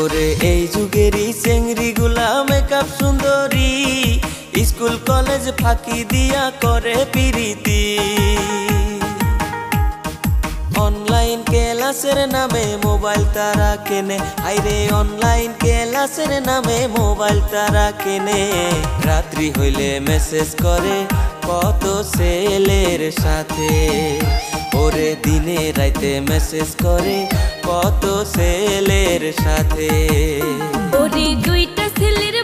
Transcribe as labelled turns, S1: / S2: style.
S1: ওরে এই যুগেরই চেংড়ি গুলা মেকআপ সুন্দরী, স্কুল কলেজ ফাঁকি দিয়া করে পিরিতি। অনলাইন ক্লাসের নামে মোবাইল তারা কেনে, আইরে অনলাইন ক্লাসের নামে মোবাইল তারা কেনে। রাত্রি হইলে মেসেজ করে কত ছেলের সাথে, ওরে দিনে রাইতে মেসেজ করে কত ছেলের সাথে।
S2: ওরে দুইটা ছেলের